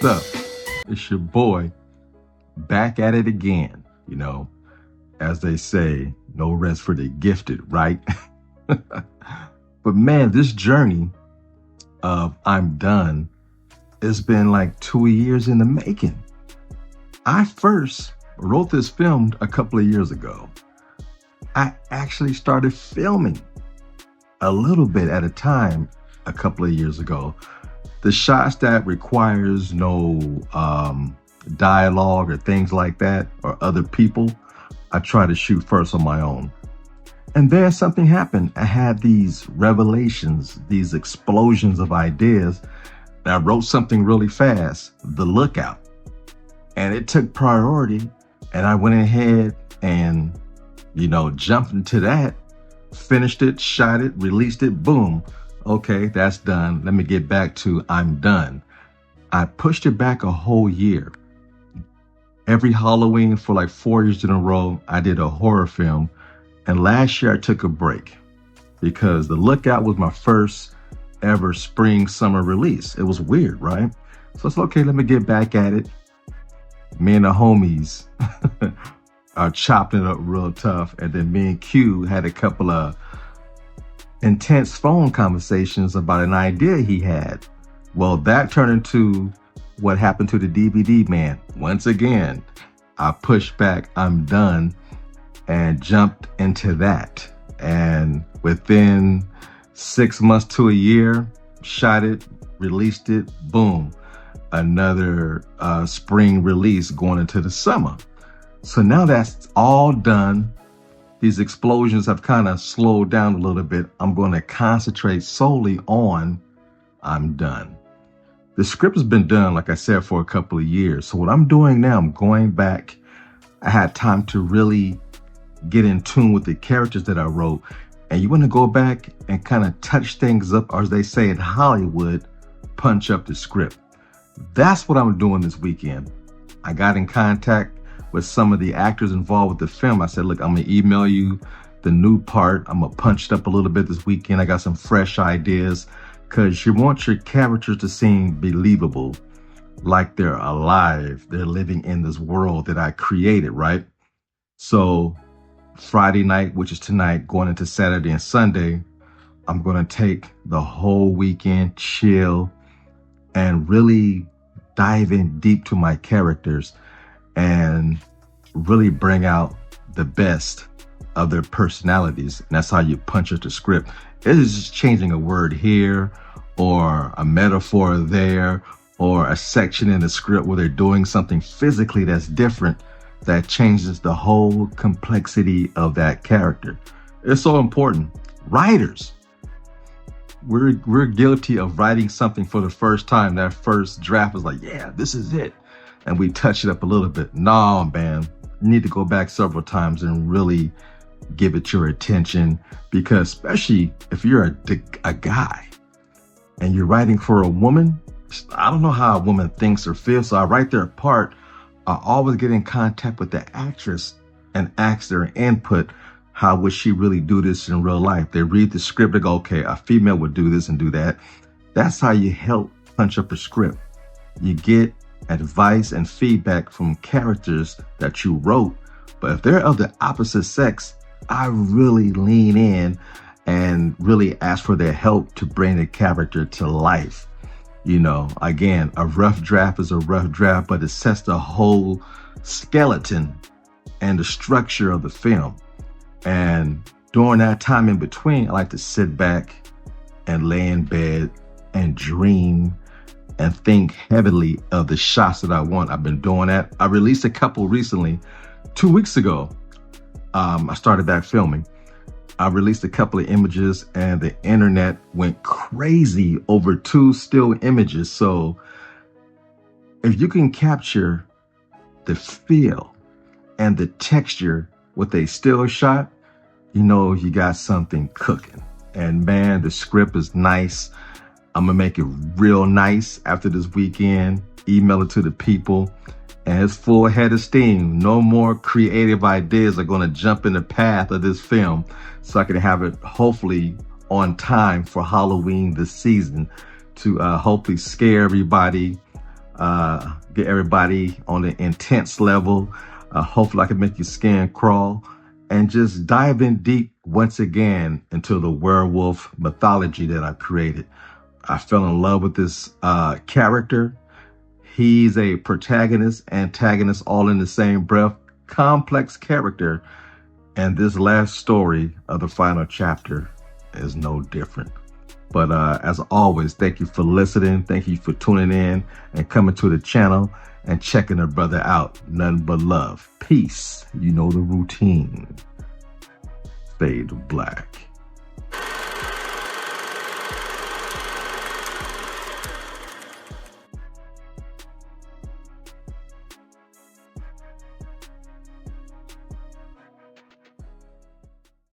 what's up? It's your boy, back at it again. As they say, no rest for the gifted, right? But man, this journey of I'm Done, it's been like 2 years in the making. I first wrote this film a couple of years ago. I actually started filming a little bit at a time a couple of years ago. The shots that requires no dialogue or things like that or other people, I try to shoot first on my own. And then something happened. I had these revelations, these explosions of ideas. And I wrote something really fast, The Lookout. And it took priority. And I went ahead and, jumped into that, finished it, shot it, released it, boom. Okay, that's done. Let me get back to I'm Done. I pushed it back a whole year. Every Halloween for like 4 years in a row, I did a horror film. And last year I took a break because The Lookout was my first ever spring summer release. It was weird, right? So it's okay, let me get back at it. Me and the homies are chopping it up real tough. And then me and Q had a couple of intense phone conversations about an idea he had. Well, that turned into what happened to the DVD man. Once again, I pushed back I'm Done and jumped into that. And within 6 months to a year, shot it, released it, boom. Another spring release going into the summer. So now that's all done. These explosions have kind of slowed down a little bit. I'm going to concentrate solely on I'm Done. The script has been done, like I said, for a couple of years. So what I'm doing now, I'm going back. I had time to really get in tune with the characters that I wrote. And you want to go back and kind of touch things up, or as they say in Hollywood, punch up the script. That's what I'm doing this weekend. I got in contact with some of the actors involved with the film. I said, look, I'm going to email you the new part. I'm going to punch it up a little bit this weekend. I got some fresh ideas because you want your characters to seem believable, like they're alive. They're living in this world that I created, right? So Friday night, which is tonight, going into Saturday and Sunday, I'm going to take the whole weekend, chill, and really dive in deep to my characters and really bring out the best of their personalities. And that's how you punch up the script. It is just changing a word here or a metaphor there or a section in the script where they're doing something physically that's different that changes the whole complexity of that character. It's so important. Writers, we're guilty of writing something for the first time. That first draft is like, yeah, this is it. And we touch it up a little bit. No, man, you need to go back several times and really give it your attention, because especially if you're a guy and you're writing for a woman, I don't know how a woman thinks or feels. So I write their part. I always get in contact with the actress and ask their input. How would she really do this in real life? They read the script and go, okay, a female would do this and do that. That's how you help punch up a script. You get advice and feedback from characters that you wrote. But if they're of the opposite sex, I really lean in and really ask for their help to bring the character to life. Again, a rough draft is a rough draft, but it sets the whole skeleton and the structure of the film. And during that time in between, I like to sit back and lay in bed and dream and think heavily of the shots that I want. I've been doing that. I released a couple recently. 2 weeks ago, I started back filming. I released a couple of images and the internet went crazy over 2 still images. So if you can capture the feel and the texture with a still shot, you got something cooking. And man, the script is nice. I'm gonna make it real nice after this weekend, email it to the people, and it's full head of steam. No more creative ideas are gonna jump in the path of this film, so I can have it hopefully on time for Halloween this season to hopefully scare everybody, get everybody on the intense level. Hopefully I can make your skin crawl and just dive in deep once again into the werewolf mythology that I've created. I fell in love with this character. He's a protagonist, antagonist, all in the same breath, complex character. And this last story of the final chapter is no different. But as always, thank you for listening. Thank you for tuning in and coming to the channel and checking a brother out. Nothing but love. Peace. You know the routine. Fade to black.